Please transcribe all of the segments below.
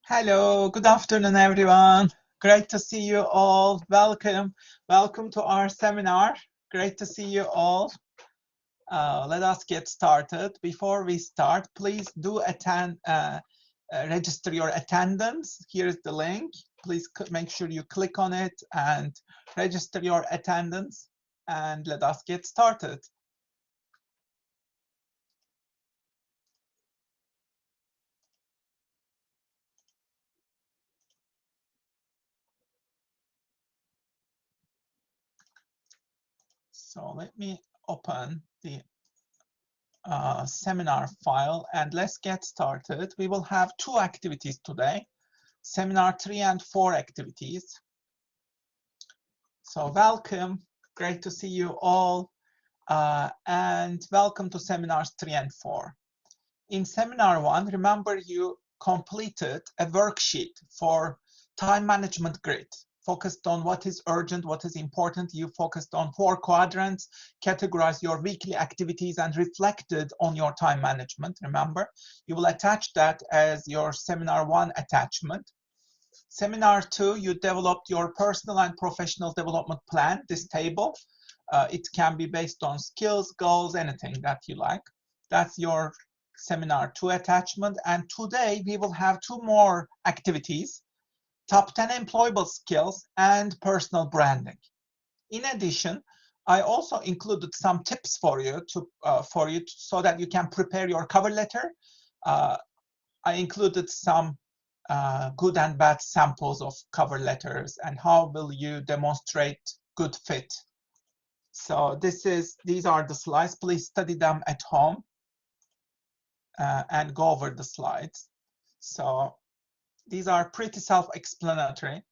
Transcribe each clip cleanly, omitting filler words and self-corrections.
Hello, good afternoon, everyone. Great to see you all. Welcome. Welcome to our seminar. Great to see you all. Let us get started. Before we start, please do register your attendance. Here's the link. Please make sure you click on it and register your attendance. And let us get started. So let me open the seminar file and let's get started. We will have two activities today, seminar 3 and 4 activities. So welcome, great to see you all, and welcome to seminars 3 and 4. In seminar 1, remember you completed a worksheet for time management grid, focused on what is urgent, what is important. You focused on 4 quadrants, categorized your weekly activities and reflected on your time management. Remember, you will attach that as your seminar 1 attachment. Seminar 2, you developed your personal and professional development plan, this table. It can be based on skills, goals, anything that you like. That's your seminar 2 attachment. And today we will have 2 more activities, top 10 employable skills and personal branding. In addition, I also included some tips for you so that you can prepare your cover letter. I included some good and bad samples of cover letters and how will you demonstrate good fit. So these are the slides. Please study them at home and go over the slides. So these are pretty self-explanatory.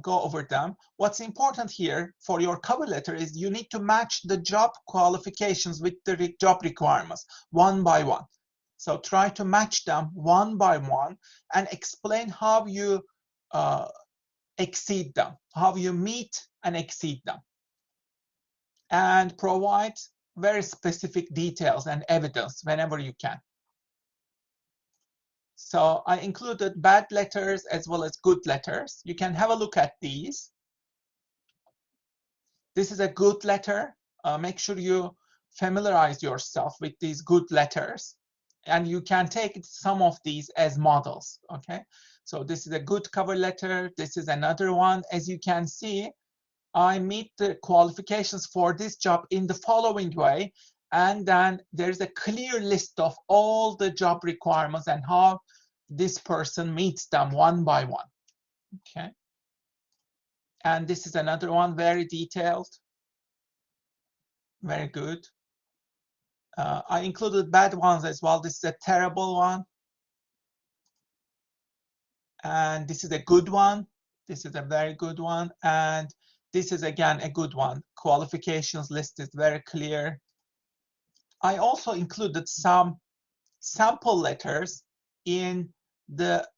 Go over them. What's important here for your cover letter is you need to match the job qualifications with the job requirements one by one. So try to match them one by one and explain how you exceed them, how you meet and exceed them. And provide very specific details and evidence whenever you can. So I included bad letters as well as good letters. You can have a look at these. This is a good letter. Make sure you familiarize yourself with these good letters. And you can take some of these as models, okay? So this is a good cover letter. This is another one. As you can see, I meet the qualifications for this job in the following way. And then there's a clear list of all the job requirements and how this person meets them one by one, okay? And this is another one, very detailed, very good. I included bad ones as well. This is a terrible one. And this is a good one. This is a very good one. And this is, again, a good one. Qualifications list is very clear. I also included some sample letters in the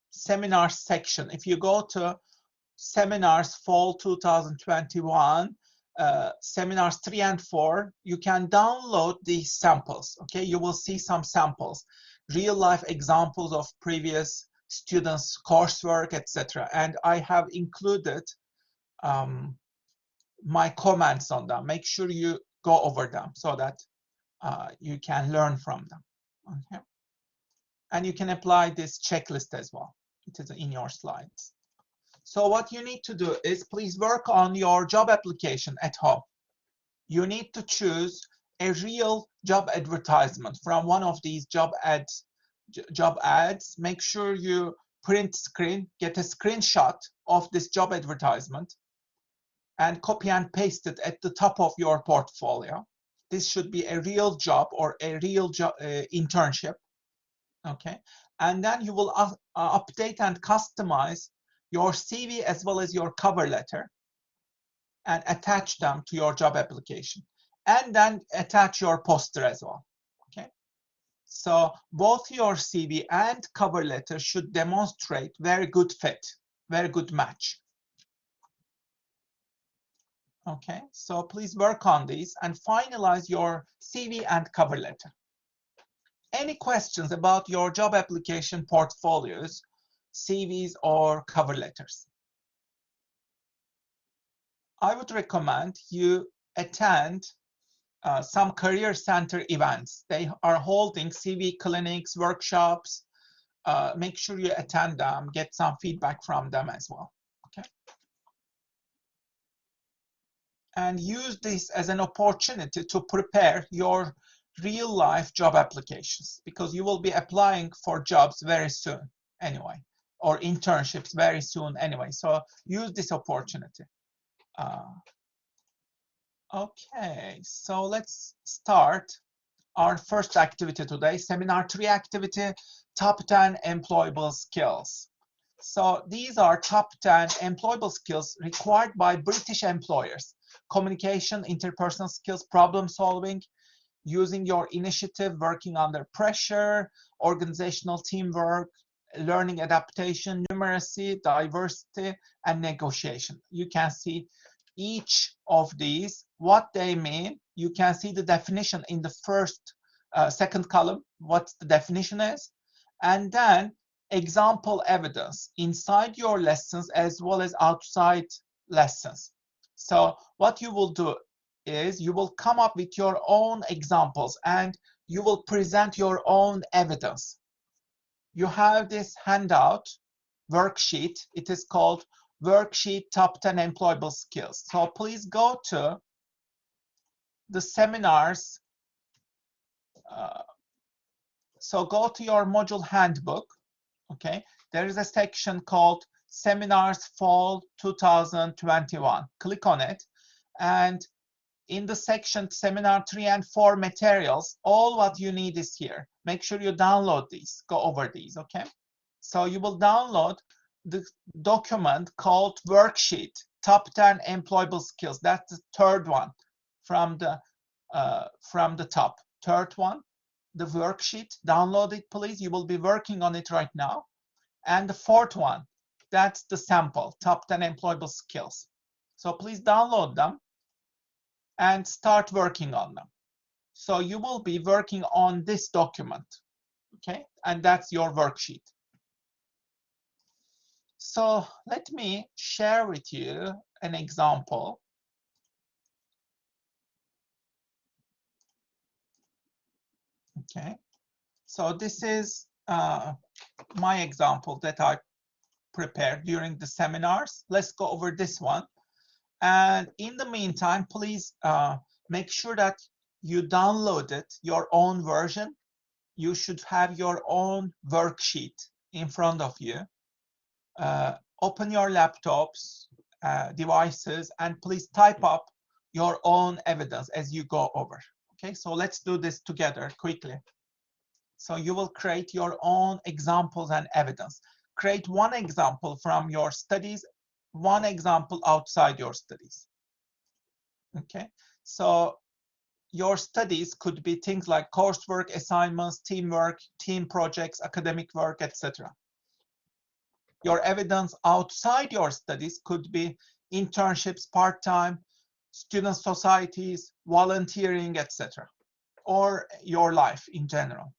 seminar section. If you go to seminars fall 2021, seminars 3 and 4, you can download these samples, okay? You will see some samples, real life examples of previous students' coursework, etc. And I have included my comments on them. Make sure you go over them so that you can learn from them, okay? And you can apply this checklist as well. It is in your slides. So what you need to do is please work on your job application at home. You need to choose a real job advertisement from one of these job ads. Make sure you print screen, get a screenshot of this job advertisement and copy and paste it at the top of your portfolio. This should be a real job or a real job internship, okay? And then you will update and customize your CV as well as your cover letter and attach them to your job application. And then attach your poster as well, okay? So both your CV and cover letter should demonstrate very good fit, very good match. Okay, so please work on these and finalize your CV and cover letter. Any questions about your job application portfolios, CVs, or cover letters? I would recommend you attend some career center events. They are holding CV clinics, workshops. Make sure you attend them, get some feedback from them as well. Okay. And use this as an opportunity to prepare your real life job applications, because you will be applying for jobs very soon anyway, or internships very soon anyway. So use this opportunity. Okay, so let's start our first activity today, Seminar 3 activity, Top 10 Employable Skills. So these are top 10 employable skills required by British employers. Communication, interpersonal skills, problem solving, using your initiative, working under pressure, organizational teamwork, learning adaptation, numeracy, diversity, and negotiation. You can see each of these, what they mean. You can see the definition in the second column, what the definition is, and then example evidence inside your lessons as well as outside lessons. So what you will do is you will come up with your own examples and you will present your own evidence. You have this handout worksheet. It is called Worksheet Top 10 Employable Skills. So please go to the seminars. So go to your module handbook. Okay, there is a section called Seminars Fall 2021. Click on it, and in the section Seminar 3 and 4 materials, all what you need is here. Make sure you download these, go over these, okay? So you will download the document called Worksheet, Top 10 Employable Skills. That's the third one from the top. Third one, the worksheet, download it, please. You will be working on it right now. And the fourth one, that's the sample, Top 10 Employable Skills. So please download them and start working on them. So you will be working on this document, okay? And that's your worksheet. So let me share with you an example. Okay, so this is my example that I prepared during the seminars. Let's go over this one. And in the meantime, please make sure that you downloaded your own version. You should have your own worksheet in front of you. Open your laptops, devices, and please type up your own evidence as you go over. Okay, so let's do this together quickly. So you will create your own examples and evidence. Create one example from your studies, one example outside your studies. Okay, so your studies could be things like coursework, assignments, teamwork, team projects, academic work, etc. Your evidence outside your studies could be internships, part-time, student societies, volunteering, etc., or your life in general.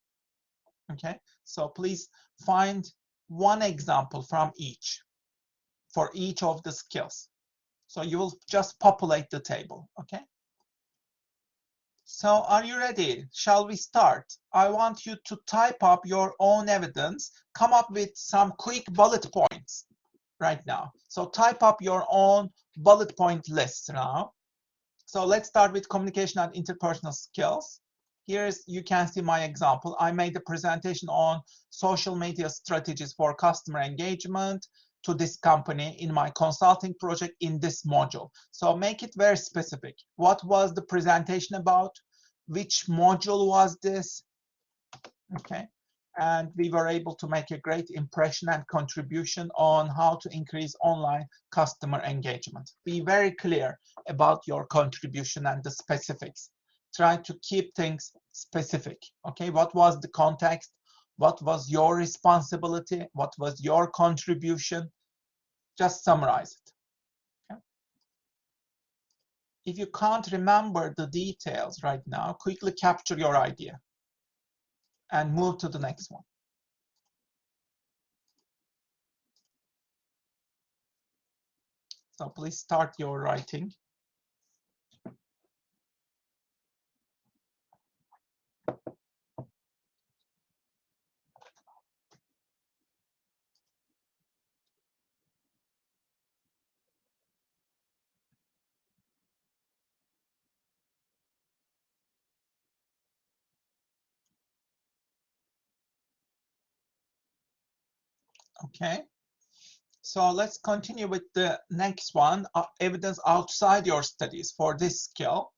Okay, so please find one example from each, for each of the skills. So you will just populate the table, okay? So are you ready? Shall we start? I want you to type up your own evidence, come up with some quick bullet points right now. So type up your own bullet point list now. So let's start with communication and interpersonal skills. You can see my example. I made a presentation on social media strategies for customer engagement to this company in my consulting project in this module. So make it very specific. What was the presentation about? Which module was this? Okay. And we were able to make a great impression and contribution on how to increase online customer engagement. Be very clear about your contribution and the specifics. Try to keep things specific. Okay, what was the context? What was your responsibility? What was your contribution? Just summarize it. Okay? If you can't remember the details right now, quickly capture your idea and move to the next one. So please start your writing. Okay. So let's continue with the next one, evidence outside your studies. For this skill,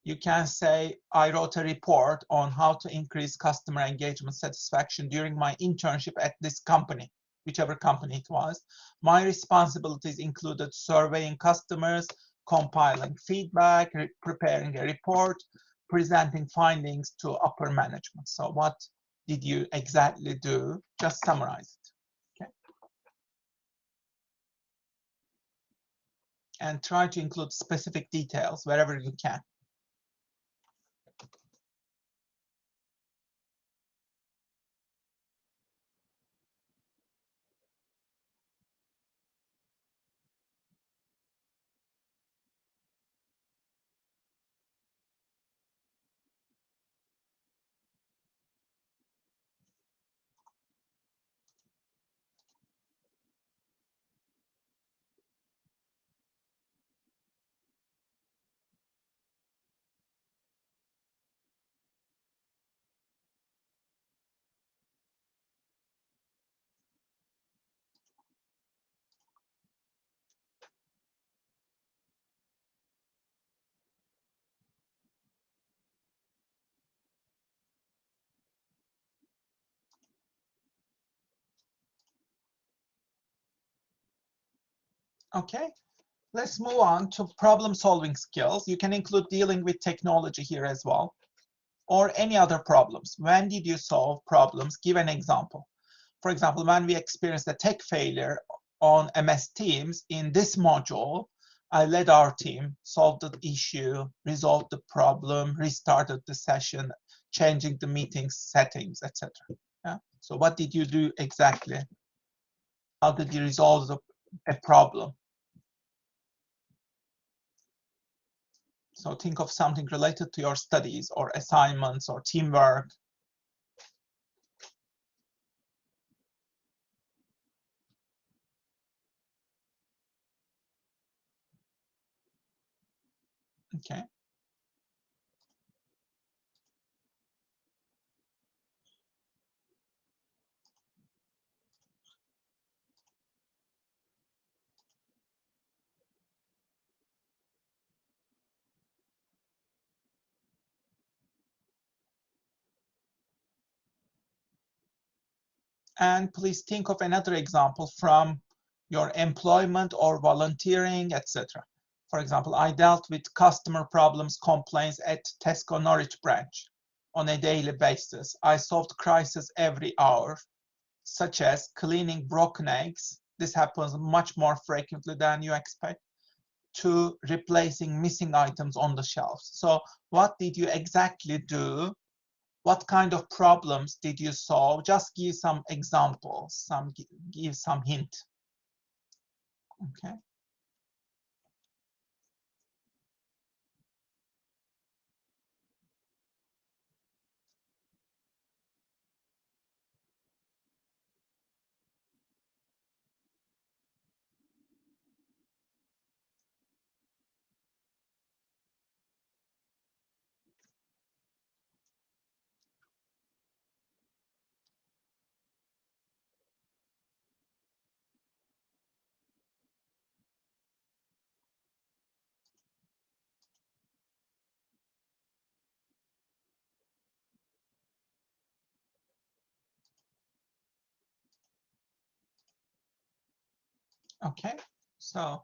you can say, I wrote a report on how to increase customer engagement satisfaction during my internship at this company, whichever company it was. My responsibilities included surveying customers, compiling feedback, preparing a report, presenting findings to upper management. So what did you exactly do? Just summarize it. And try to include specific details wherever you can. Okay, let's move on to problem-solving skills. You can include dealing with technology here as well, or any other problems. When did you solve problems? Give an example. For example, when we experienced a tech failure on MS Teams in this module, I led our team, solved the issue, resolved the problem, restarted the session, changing the meeting settings, etc. Yeah? So what did you do exactly? How did you resolve a problem? So think of something related to your studies or assignments or teamwork. Okay. And please think of another example from your employment or volunteering, etc. For example, I dealt with customer problems, complaints at Tesco Norwich branch on a daily basis. I solved crises every hour, such as cleaning broken eggs. This happens much more frequently than you expect, to replacing missing items on the shelves. So what did you exactly do? What kind of problems did you solve? Just give some examples, give some hint. Okay. Okay. So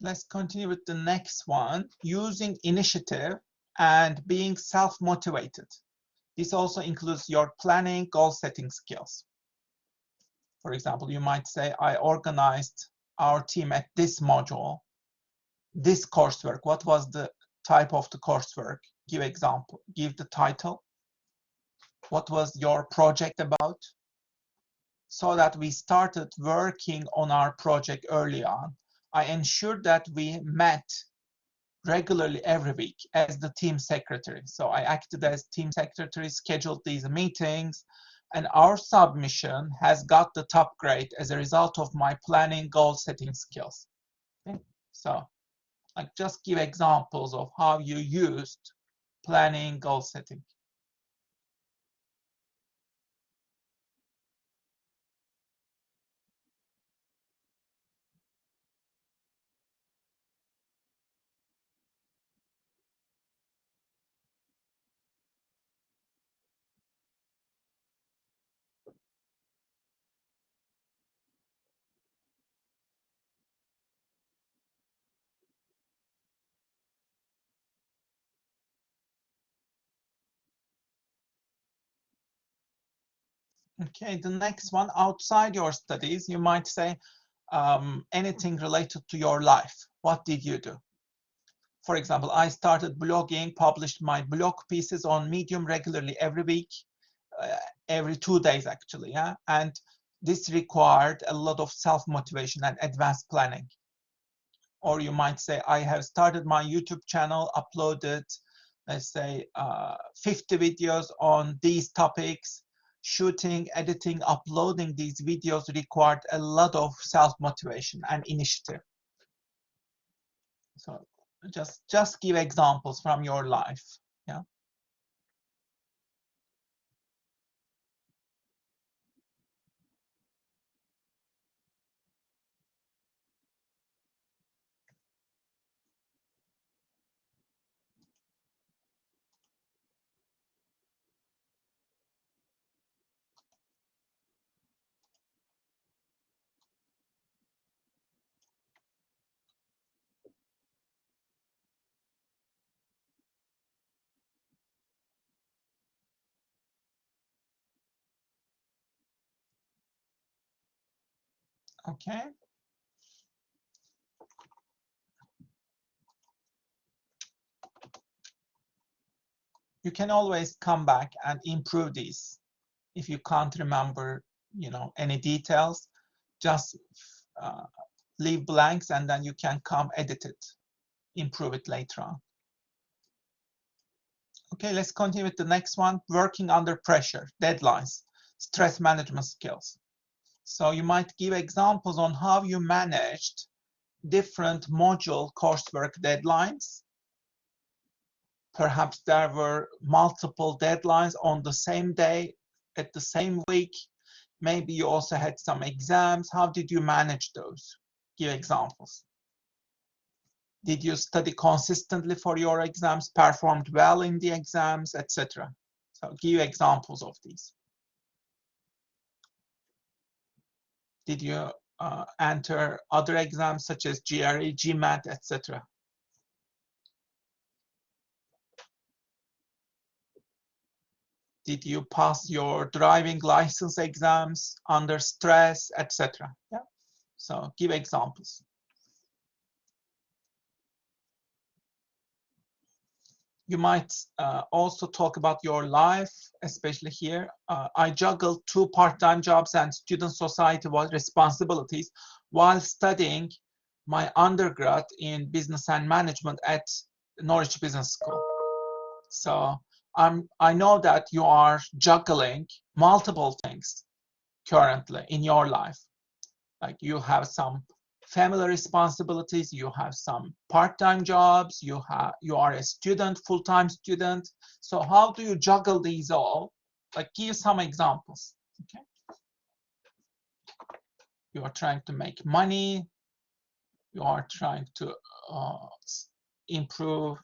let's continue with the next one, using initiative and being self-motivated. This also includes your planning, goal setting skills. For example, you might say, I organized our team at this module, this coursework. What was the type of the coursework? Give example, give the title. What was your project about? So that we started working on our project early on. I ensured that we met regularly every week as the team secretary. So I acted as team secretary, scheduled these meetings, and our submission has got the top grade as a result of my planning, goal setting skills. Okay? So like just give examples of how you used planning, goal setting. Okay, the next one, outside your studies, you might say anything related to your life. What did you do? For example, I started blogging, published my blog pieces on Medium regularly every week, every 2 days actually, yeah? And this required a lot of self-motivation and advanced planning. Or you might say, I have started my YouTube channel, uploaded, let's say, 50 videos on these topics. Shooting, editing, uploading these videos required a lot of self-motivation and initiative. So just give examples from your life. Yeah. Okay. You can always come back and improve these. If you can't remember, any details, just leave blanks and then you can come edit it, improve it later on. Okay, let's continue with the next one, working under pressure, deadlines, stress management skills. So you might give examples on how you managed different module coursework deadlines. Perhaps there were multiple deadlines on the same day, at the same week. Maybe you also had some exams. How did you manage those? Give examples. Did you study consistently for your exams, performed well in the exams, etc.? So give examples of these. Did you enter other exams such as GRE, GMAT, etc.? Did you pass your driving license exams under stress, etc.? Yeah. So give examples. You might also talk about your life, especially here. I juggled 2 part-time jobs and student society responsibilities while studying my undergrad in business and management at Norwich Business School. So I know that you are juggling multiple things currently in your life. Like you have some family responsibilities, you have some part-time jobs, you are a student, full-time student. So how do you juggle these all? Like give some examples. Okay. You are trying to make money, you are trying to improve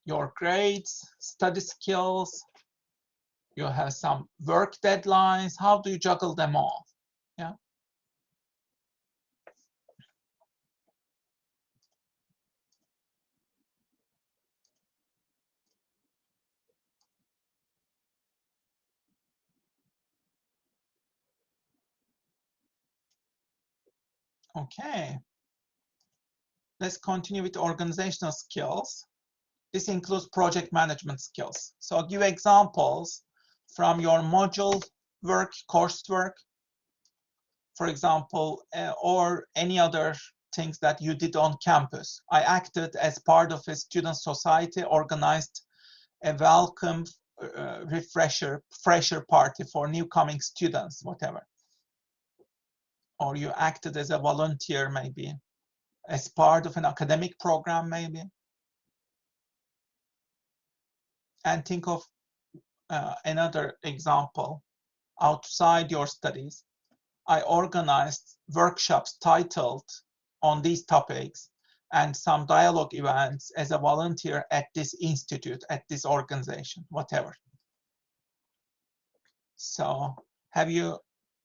your grades, study skills, you have some work deadlines. How do you juggle them all? Yeah. Okay. Let's continue with organizational skills. This includes project management skills. So I'll give examples from your module work, coursework, for example, or any other things that you did on campus. I acted as part of a student society, organized a welcome fresher party for newcoming students, whatever. Or you acted as a volunteer, maybe, as part of an academic program, maybe. And think of another example outside your studies. I organized workshops titled on these topics and some dialogue events as a volunteer at this institute, at this organization, whatever. So have you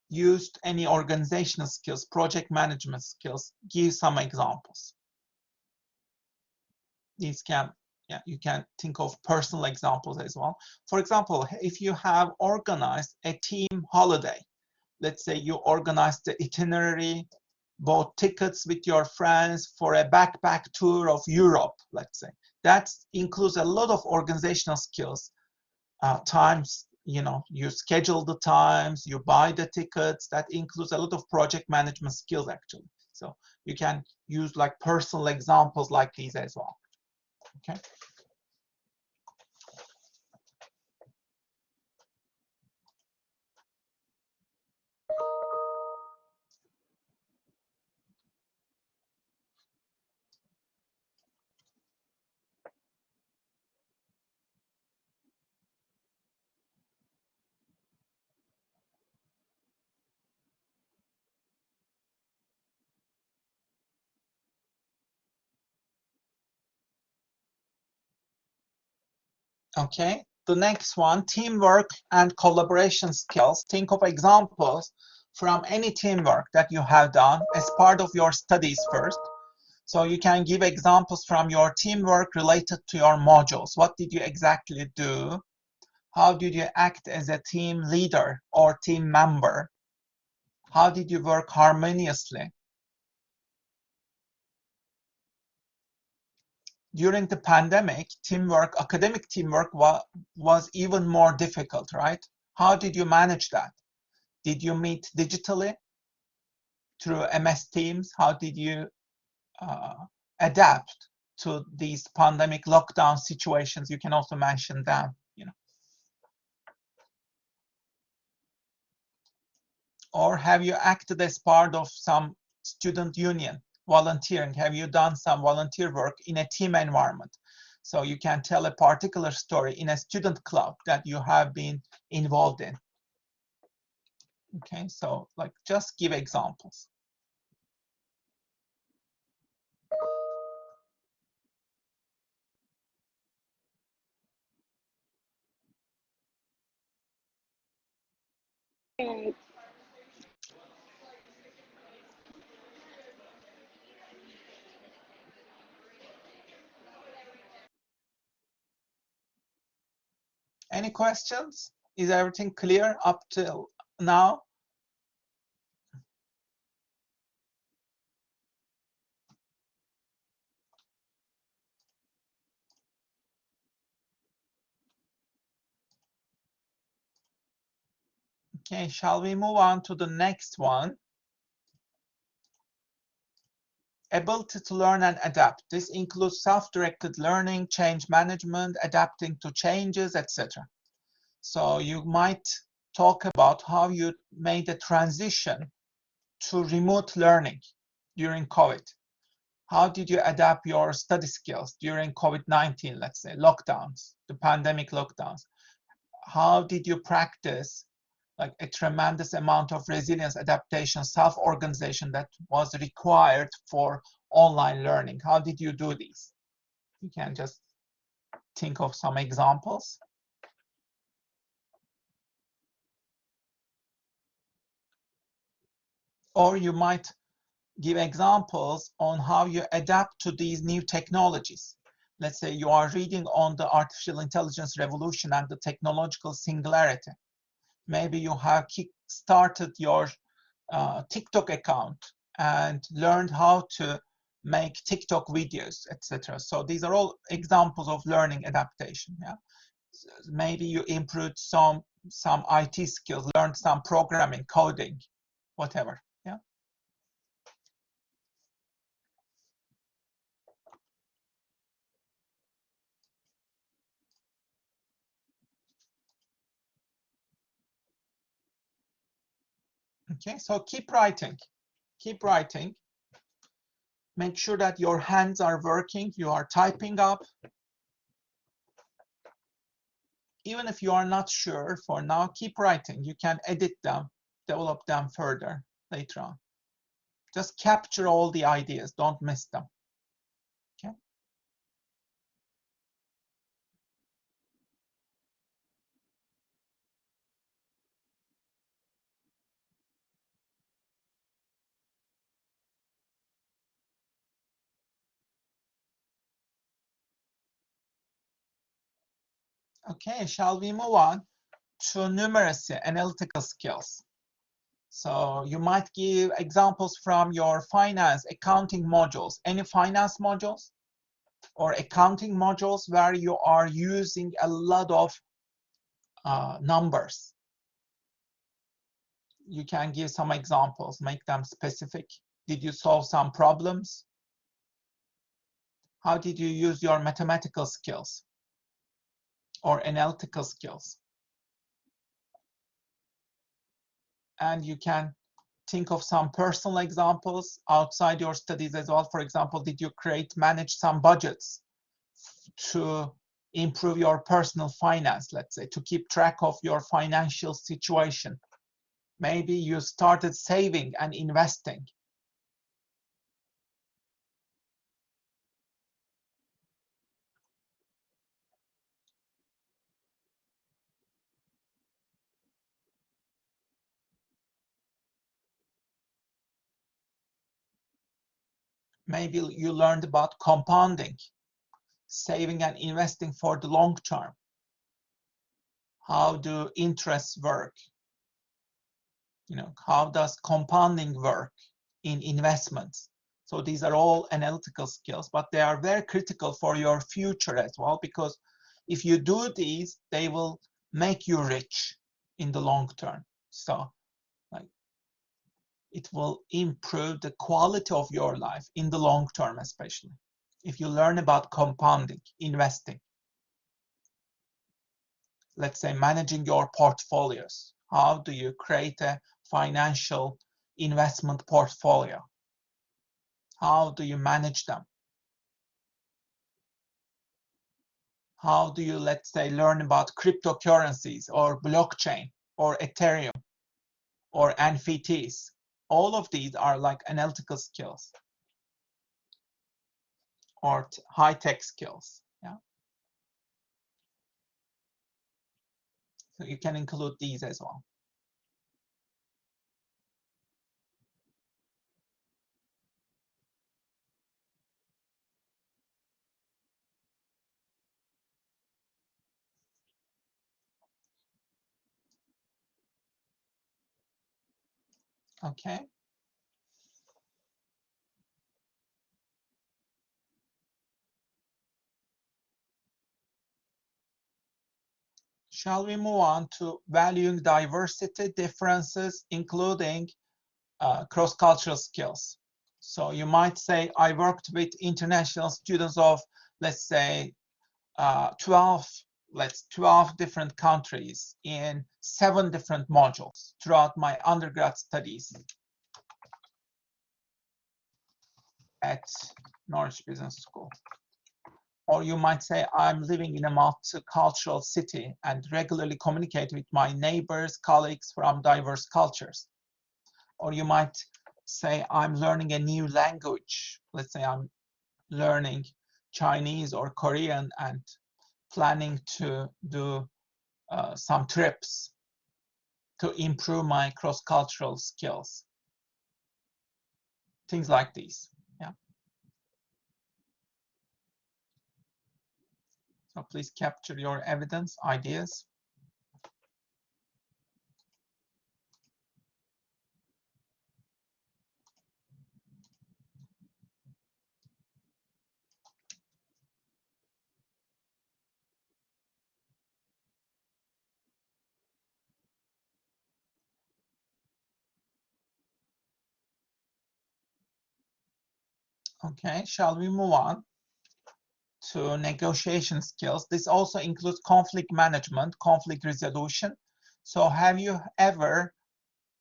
used any organizational skills, project management skills? Give some examples. These can, yeah, you can think of personal examples as well. For example, if you have organized a team holiday, let's say you organized the itinerary, bought tickets with your friends for a backpack tour of Europe, let's say. That includes a lot of organizational skills. Times, you know, you schedule the times, you buy the tickets. That includes a lot of project management skills, actually. So you can use like personal examples like these as well. Okay. Okay, the next one, teamwork and collaboration skills. Think of examples from any teamwork that you have done as part of your studies first. So you can give examples from your teamwork related to your modules. What did you exactly do? How did you act as a team leader or team member? How did you work harmoniously? During the pandemic, teamwork, academic teamwork was even more difficult, right? How did you manage that? Did you meet digitally through MS Teams? How did you adapt to these pandemic lockdown situations? You can also mention them, you know. Or have you acted as part of some student union, volunteering? Have you done some volunteer work in a team environment? So you can tell a particular story in a student club that you have been involved in. Okay, so like just give examples. Any questions? Is everything clear up till now? Okay, shall we move on to the next one? Ability to learn and adapt. This includes self-directed learning, change management, adapting to changes, etc. So you might talk about how you made a transition to remote learning during COVID. How did you adapt your study skills during COVID-19, let's say, lockdowns, the pandemic lockdowns? How did you practice like a tremendous amount of resilience, adaptation, self-organization that was required for online learning? How did you do these? You can just think of some examples. Or you might give examples on how you adapt to these new technologies. Let's say you are reading on the artificial intelligence revolution and the technological singularity. Maybe you have started your TikTok account and learned how to make TikTok videos, etc. So these are all examples of learning adaptation. Yeah, maybe you improved some IT skills, learned some programming, coding, whatever. Yeah. Okay, so keep writing. Keep writing. Make sure that your hands are working, you are typing up. Even if you are not sure for now, keep writing. You can edit them, develop them further later on. Just capture all the ideas, don't miss them. Okay. Okay, shall we move on to numeracy, analytical skills? So you might give examples from your finance, accounting modules. Any finance modules or accounting modules where you are using a lot of numbers? You can give some examples, make them specific. Did you solve some problems? How did you use your mathematical skills or analytical skills? And you can think of some personal examples outside your studies as well. For example, did you manage some budgets to improve your personal finance, let's say, to keep track of your financial situation? Maybe you started saving and investing. Maybe you learned about compounding, saving and investing for the long term. How do interests work? You know, how does compounding work in investments? So these are all analytical skills, but they are very critical for your future as well, because if you do these, they will make you rich in the long term. So like, it will improve the quality of your life in the long term, especially if you learn about compounding, investing. Let's say managing your portfolios. How do you create a financial investment portfolio? How do you manage them? How do you, let's say, learn about cryptocurrencies or blockchain or Ethereum or NFTs? All of these are like analytical skills or high-tech skills. Yeah. So you can include these as well. Okay. Shall we move on to valuing diversity, differences, including cross-cultural skills? So you might say, I worked with international students of, let's say, 12 different countries in 7 different modules throughout my undergrad studies at Norwich Business School. Or you might say, I'm living in a multicultural city and regularly communicate with my neighbors, colleagues from diverse cultures. Or you might say, I'm learning a new language. Let's say I'm learning Chinese or Korean and planning to do some trips to improve my cross-cultural skills. Things like these. Yeah. So please capture your evidence, ideas. Okay, shall we move on to negotiation skills? This also includes conflict management, conflict resolution. So have you ever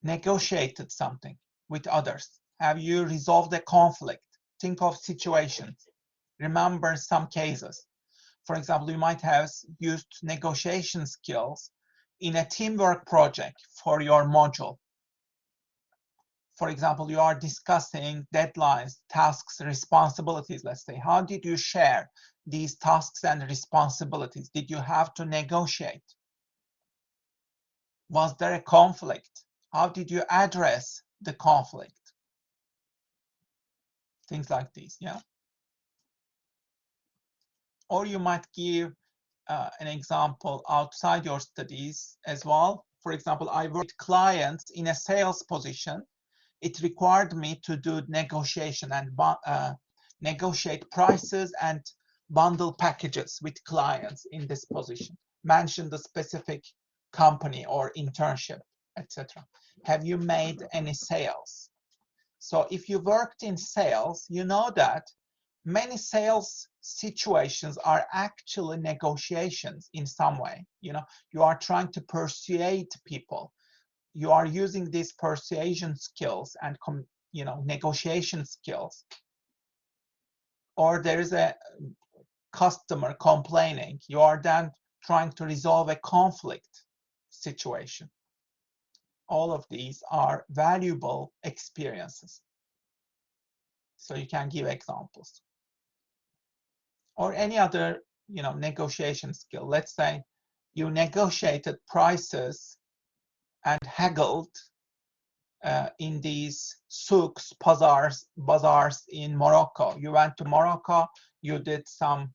negotiated something with others? Have you resolved a conflict? Think of situations. Remember some cases. For example, you might have used negotiation skills in a teamwork project for your module. For example, you are discussing deadlines, tasks, responsibilities, let's say. How did you share these tasks and responsibilities? Did you have to negotiate? Was there a conflict? How did you address the conflict? Things like these, yeah? Or you might give an example outside your studies as well. For example, I worked with clients in a sales position. It required me to do negotiation and negotiate prices and bundle packages with clients in this position. Mention the specific company or internship, etc. Have you made any sales? So if you worked in sales, you know that many sales situations are actually negotiations in some way. You know, you are trying to persuade people. You are using these persuasion skills and negotiation skills. Or there is a customer complaining. You are then trying to resolve a conflict situation. All of these are valuable experiences. So you can give examples. Or any other, negotiation skill. Let's say you negotiated prices and haggled in these souks, bazaars in Morocco. You went to Morocco, you did some,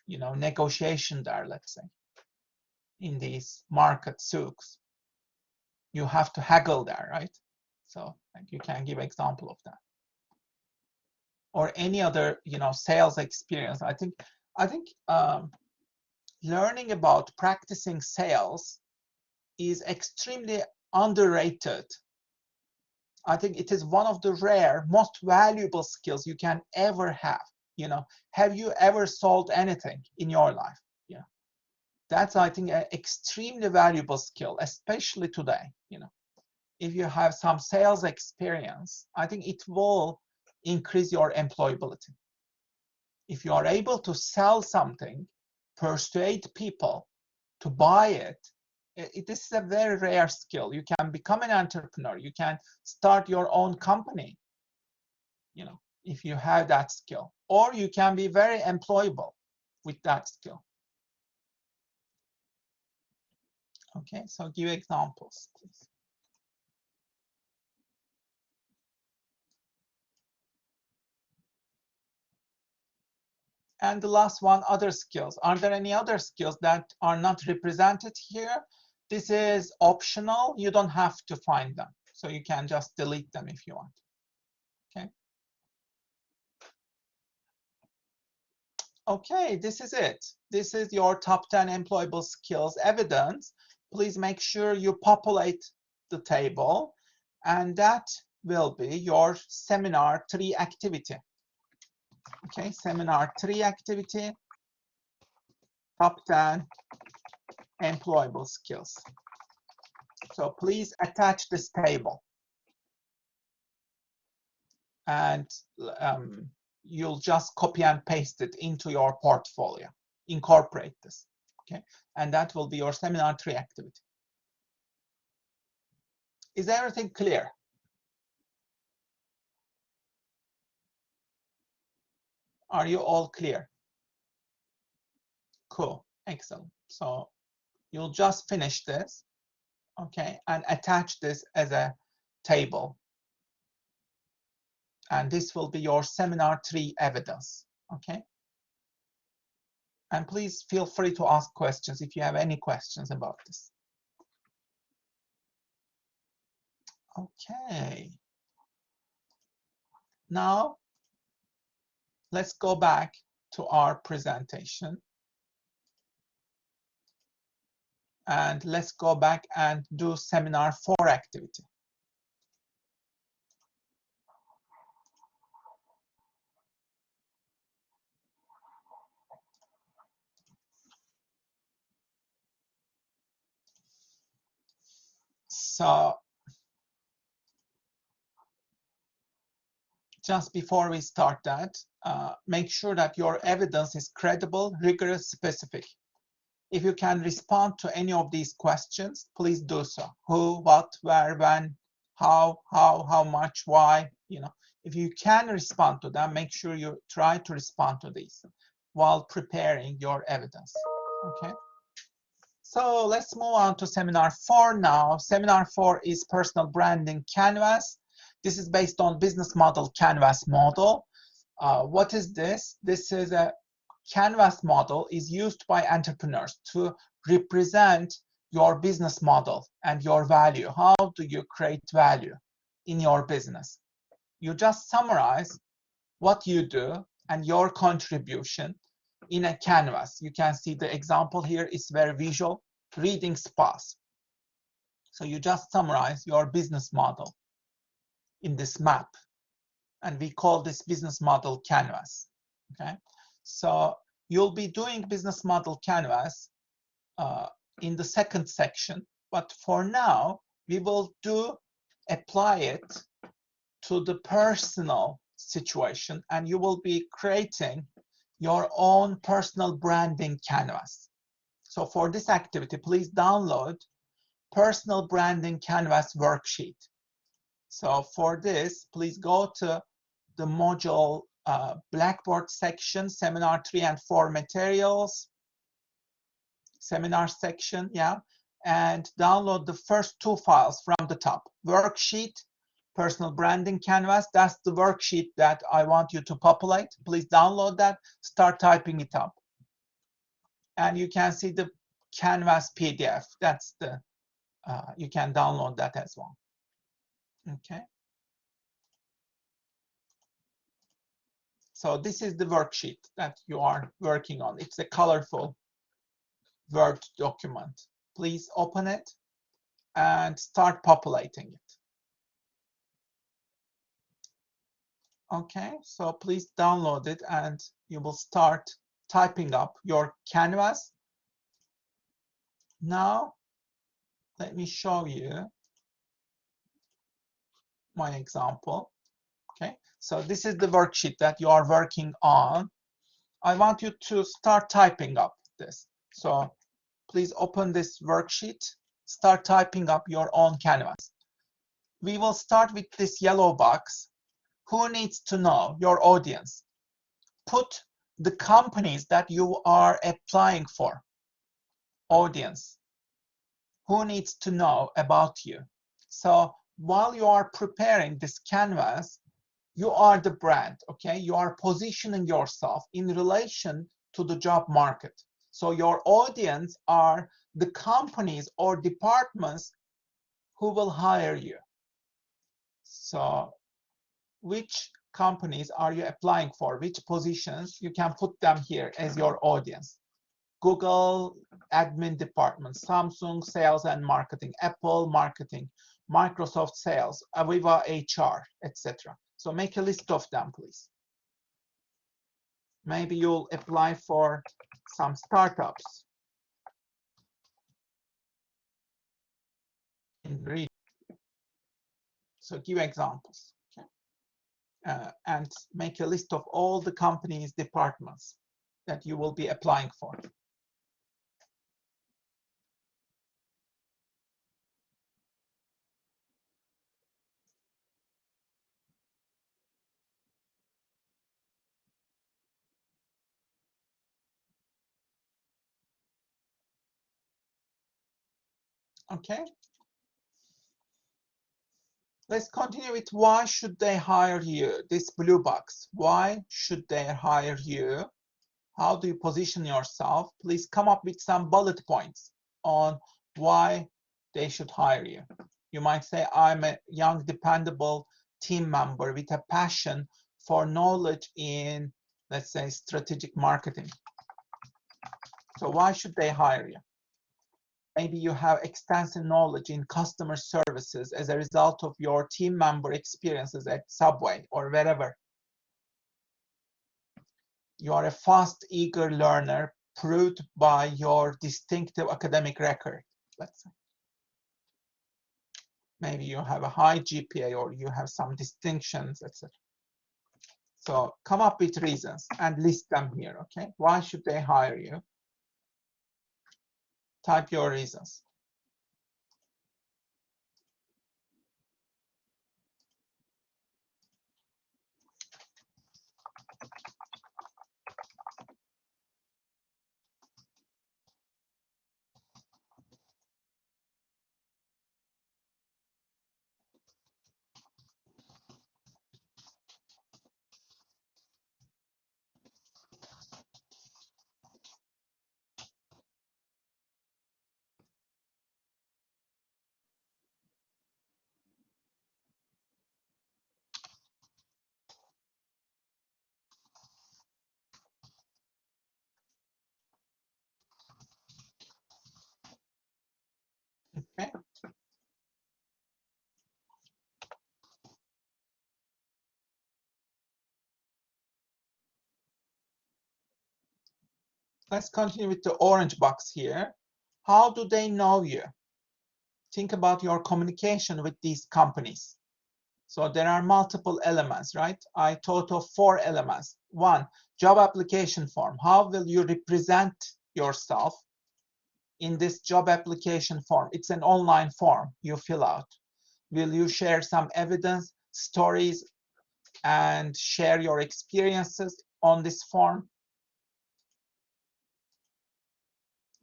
negotiation there, let's say, in these market souks. You have to haggle there, right? So you can give example of that. Or any other, sales experience. I think learning about practicing sales is extremely underrated. I think it is one of the rare, most valuable skills you can ever have. Have you ever sold anything in your life? Yeah, that's, I think, an extremely valuable skill, especially today. If you have some sales experience, I think it will increase your employability. If you are able to sell something, persuade people to buy it, this is a very rare skill. You can become an entrepreneur. You can start your own company, if you have that skill. Or you can be very employable with that skill. Okay, so give examples, please. And the last one, other skills. Are there any other skills that are not represented here? This is optional. You don't have to find them. So you can just delete them if you want. Okay. Okay, this is it. This is your top 10 employable skills evidence. Please make sure you populate the table, and that will be your seminar 3 activity. Okay, seminar 3 activity, top 10 employable skills. So please attach this table, and you'll just copy and paste it into your portfolio. Incorporate this, okay? And that will be your seminar 3 activity. Is everything clear? Are you all clear? Cool, excellent. So you'll just finish this, okay, and attach this as a table. And this will be your seminar 3 evidence, okay? And please feel free to ask questions if you have any questions about this. Okay. Now, let's go back to our presentation. And let's go back and do seminar 4 activity. So just before we start that, make sure that your evidence is credible, rigorous, specific. If you can respond to any of these questions, please do so. Who, what, where, when, how much, why, if you can respond to them, make sure you try to respond to these while preparing your evidence, okay? So let's move on to seminar 4 now. Seminar 4 is personal branding canvas. This is based on business model canvas model. What is this? This is a canvas model is used by entrepreneurs to represent your business model and your value. How do you create value in your business? You just summarize what you do and your contribution in a canvas. You can see the example here is very visual, reading spas. So you just summarize your business model in this map, and we call this business model canvas, okay? So you'll be doing business model canvas in the second section, but for now, we will apply it to the personal situation, and you will be creating your own personal branding canvas. So for this activity, please download personal branding canvas worksheet. So for this, please go to the module Blackboard section, seminar 3 and 4 materials, seminar section, yeah, and download the first 2 files from the top. Worksheet, personal branding canvas, that's the worksheet that I want you to populate. Please download that, start typing it up. And you can see the canvas PDF, that's the, you can download that as well, okay? So this is the worksheet that you are working on. It's a colorful Word document. Please open it and start populating it. Okay, so please download it and you will start typing up your canvas. Now, let me show you my example. Okay, so this is the worksheet that you are working on. I want you to start typing up this. So please open this worksheet, start typing up your own canvas. We will start with this yellow box. Who needs to know? Your audience. Put the companies that you are applying for. Audience. Who needs to know about you? So while you are preparing this canvas, you are the brand, okay? You are positioning yourself in relation to the job market. So your audience are the companies or departments who will hire you. So which companies are you applying for? Which positions? You can put them here as your audience. Google, admin department, Samsung, sales and marketing, Apple, marketing, Microsoft sales, Aviva HR, etc. So make a list of them, please. Maybe you'll apply for some startups. So give examples, okay? And make a list of all the companies, departments that you will be applying for. Okay. Let's continue with why should they hire you? This blue box. Why should they hire you? How do you position yourself? Please come up with some bullet points on why they should hire you. You might say, I'm a young, dependable team member with a passion for knowledge in, let's say, strategic marketing. So why should they hire you? Maybe you have extensive knowledge in customer services as a result of your team member experiences at Subway or wherever. You are a fast, eager learner proved by your distinctive academic record, let's say. Maybe you have a high GPA or you have some distinctions, etc. So come up with reasons and list them here, okay? Why should they hire you? Type your reasons. Okay. Let's continue with the orange box here. How do they know you? Think about your communication with these companies. So there are multiple elements, right? I thought of 4 elements. 1, job application form. How will you represent yourself in this job application form? It's an online form you fill out. Will you share some evidence, stories, and share your experiences on this form?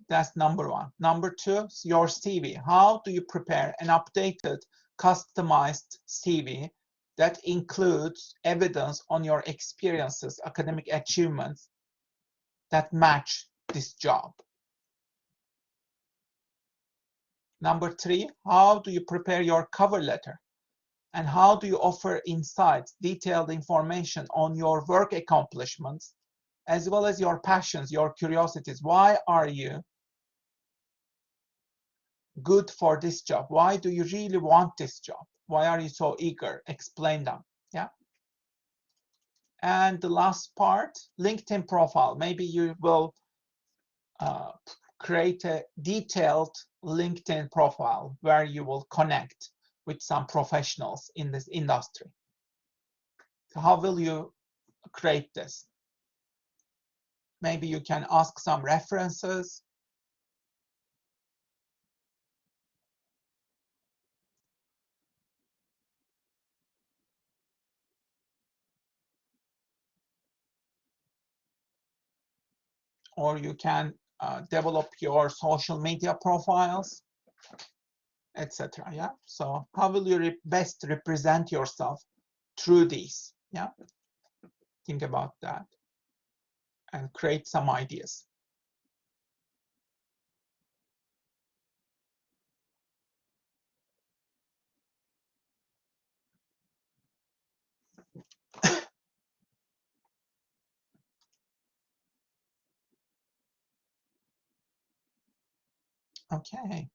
That's number 1. Number 2, your CV. How do you prepare an updated, customized CV that includes evidence on your experiences, academic achievements that match this job? Number 3, how do you prepare your cover letter? And how do you offer insights, detailed information on your work accomplishments, as well as your passions, your curiosities? Why are you good for this job? Why do you really want this job? Why are you so eager? Explain them. Yeah. And the last part, LinkedIn profile. Maybe you will create a detailed LinkedIn profile where you will connect with some professionals in this industry. So how will you create this? Maybe you can ask some references. Or you can develop your social media profiles, etc. Yeah. So how will you best represent yourself through these? Yeah. Think about that and create some ideas. Okay.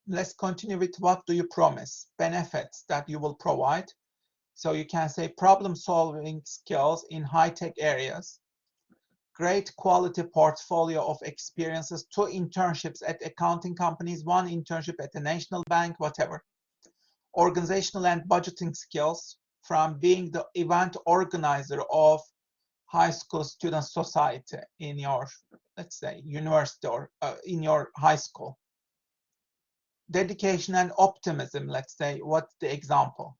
Let's continue with what do you promise? Benefits that you will provide. So you can say problem-solving skills in high-tech areas, great quality portfolio of experiences, 2 internships at accounting companies, 1 internship at the national bank, whatever. Organizational and budgeting skills from being the event organizer of high school student society in your, let's say, university or in your high school. Dedication and optimism, let's say, what's the example?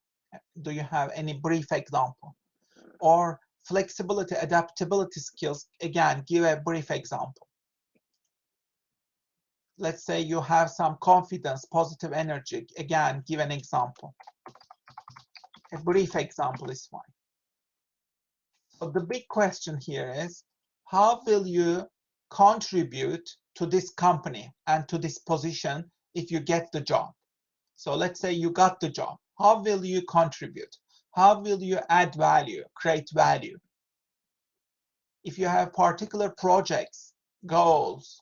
Do you have any brief example? Or flexibility, adaptability skills, again, give a brief example. Let's say you have some confidence, positive energy, again, give an example. A brief example is fine. So the big question here is, how will you contribute to this company and to this position if you get the job? So let's say you got the job. How will you contribute? How will you add value, create value? If you have particular projects, goals,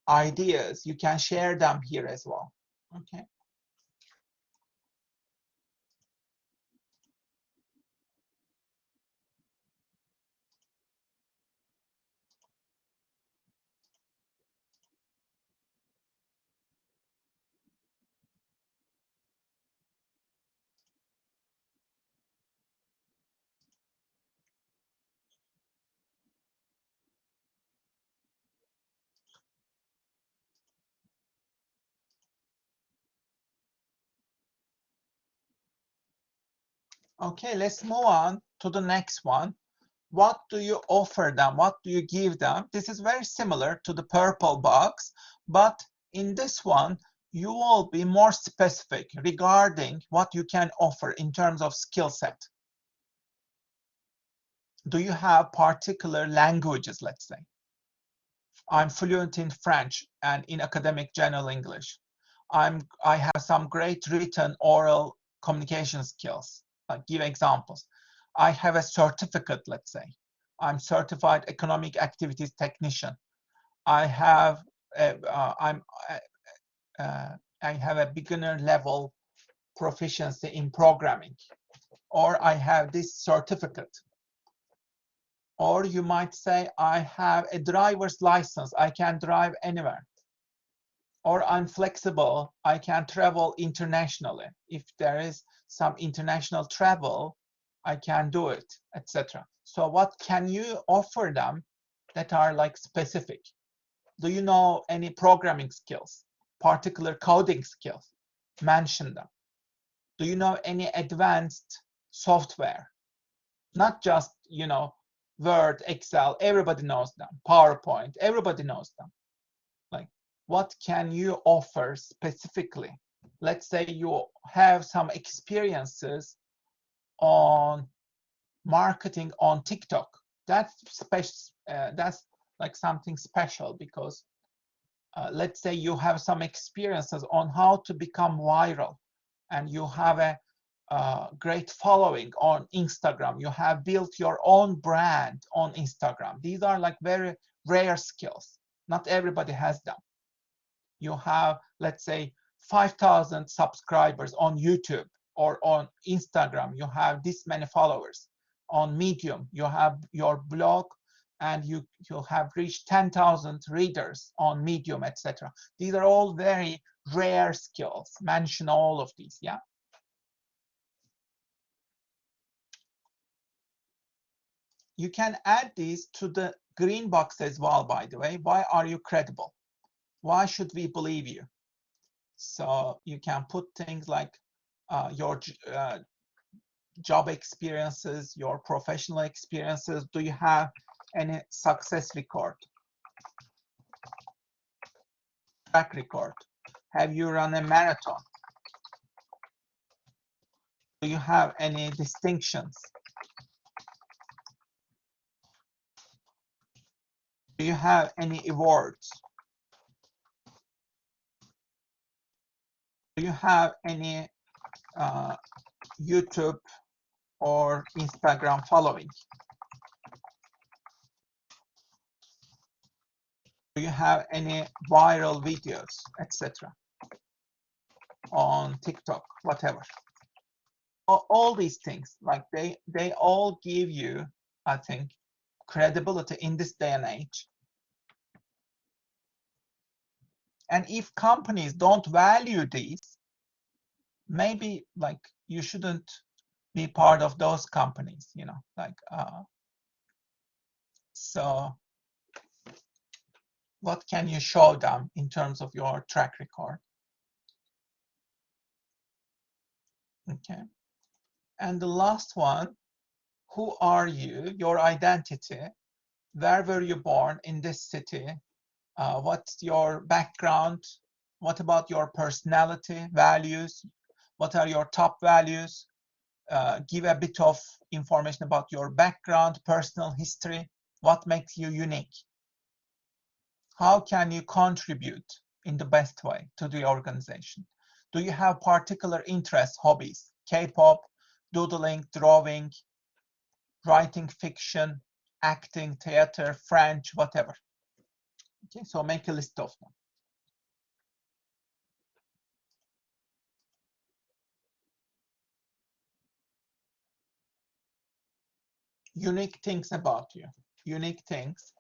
ideas, you can share them here as well. Okay. Okay, let's move on to the next one. What do you offer them? What do you give them? This is very similar to the purple box, but in this one, you will be more specific regarding what you can offer in terms of skill set. Do you have particular languages, let's say? I'm fluent in French and in academic general English. I have some great written oral communication skills. Give examples. I have a certificate, let's say. I'm certified economic activities technician. I have I have a beginner level proficiency in programming, or I have this certificate. Or you might say, I have a driver's license. I can drive anywhere. Or I'm flexible. I can travel internationally. If there is some international travel, I can do it, etc. So what can you offer them that are like specific? Do you know any programming skills, particular coding skills? Mention them. Do you know any advanced software? Not just, you know, Word, Excel, everybody knows them. PowerPoint, everybody knows them. Like, what can you offer specifically? Let's say you have some experiences on marketing on TikTok. That's that's like something special, because let's say you have some experiences on how to become viral, and you have a great following on Instagram. You have built your own brand on Instagram. These are like very rare skills. Not everybody has them. You have, let's say, 5,000 subscribers on YouTube or on Instagram. You have this many followers. On Medium, you have your blog, and you have reached 10,000 readers on Medium, etc. These are all very rare skills. Mention all of these, yeah? You can add these to the green box as well, by the way. Why are you credible? Why should we believe you? So you can put things like your job experiences, your professional experiences. Do you have any success record? Track record? Have you run a marathon? Do you have any distinctions? Do you have any awards? Do you have any YouTube or Instagram following? Do you have any viral videos, etc. on TikTok, whatever? All these things, like they all give you, I think, credibility in this day and age. And if companies don't value these, maybe like you shouldn't be part of those companies, you know, like so what can you show them in terms of your track record? Okay. And the last one, who are you, your identity? Where were you born in this city? What's your background? What about your personality, values? What are your top values? Give a bit of information about your background, personal history. What makes you unique? How can you contribute in the best way to the organization? Do you have particular interests, hobbies? K-pop, doodling, drawing, writing fiction, acting, theater, French, whatever. Okay, so make a list of them. Unique things about you. Unique things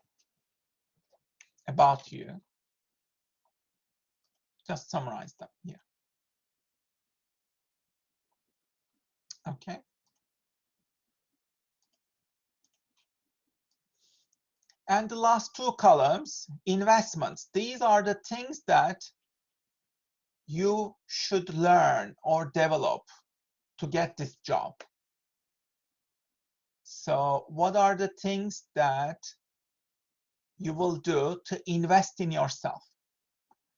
about you. Just summarize them here. Okay. And the last two columns, investments. These are the things that you should learn or develop to get this job. So what are the things that you will do to invest in yourself?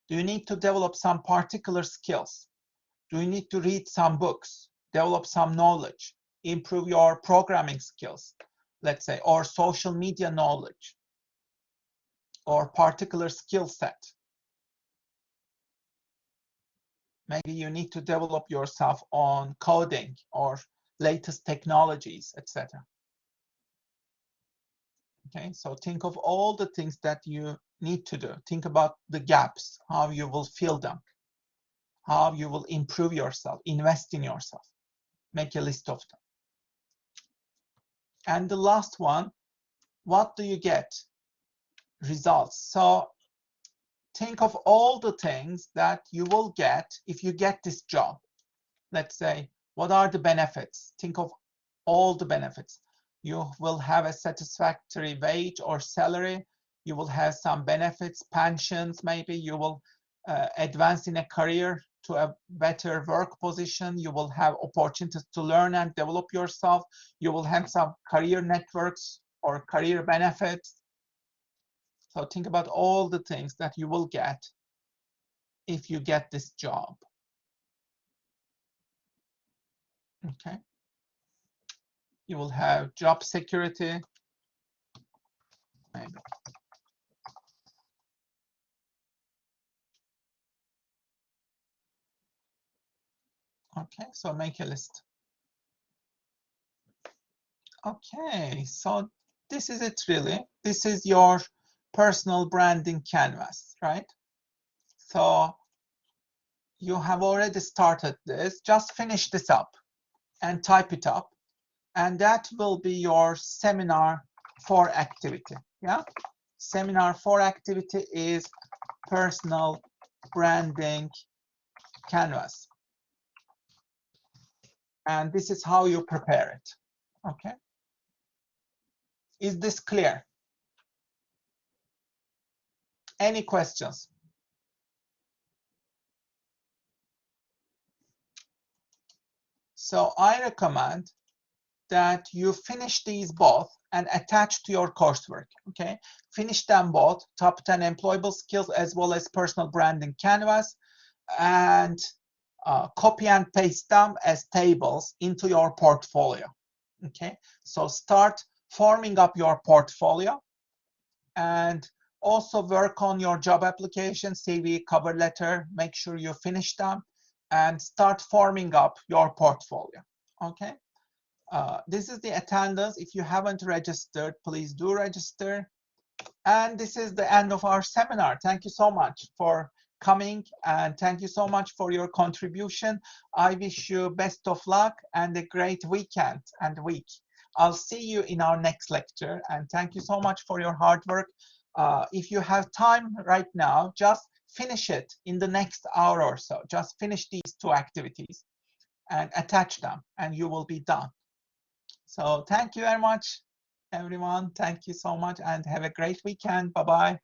Do you need to develop some particular skills? Do you need to read some books, develop some knowledge, improve your programming skills, let's say, or social media knowledge, or particular skill set? Maybe you need to develop yourself on coding or latest technologies, etc. Okay, so think of all the things that you need to do. Think about the gaps, how you will fill them, how you will improve yourself, invest in yourself. Make a list of them. And the last one, what do you get? Results. So think of all the things that you will get if you get this job. Let's say, what are the benefits? Think of all the benefits. You will have a satisfactory wage or salary. You will have some benefits, pensions, maybe. You will advance in a career to a better work position. You will have opportunities to learn and develop yourself. You will have some career networks or career benefits. So think about all the things that you will get if you get this job. Okay. You will have job security. Maybe. Okay, so make a list. Okay, so this is it really. This is your personal branding canvas, right? So you have already started this. Just finish this up and type it up. And that will be your seminar 4 activity. Yeah, seminar 4 activity is personal branding canvas. And this is how you prepare it. Okay. Is this clear? Any questions? So I recommend that you finish these both and attach to your coursework. Okay, finish them both, top 10 employable skills as well as personal branding canvas, and copy and paste them as tables into your portfolio. Okay, so start forming up your portfolio and also work on your job application, CV, cover letter. Make sure you finish them and start forming up your portfolio. Okay. This is the attendance. If you haven't registered, please do register. And this is the end of our seminar. Thank you so much for coming, and thank you so much for your contribution. I wish you best of luck and a great weekend and week. I'll see you in our next lecture, and thank you so much for your hard work. If you have time right now, just finish it in the next hour or so. Just finish these 2 activities and attach them, and you will be done. So thank you very much, everyone. Thank you so much, and have a great weekend. Bye-bye.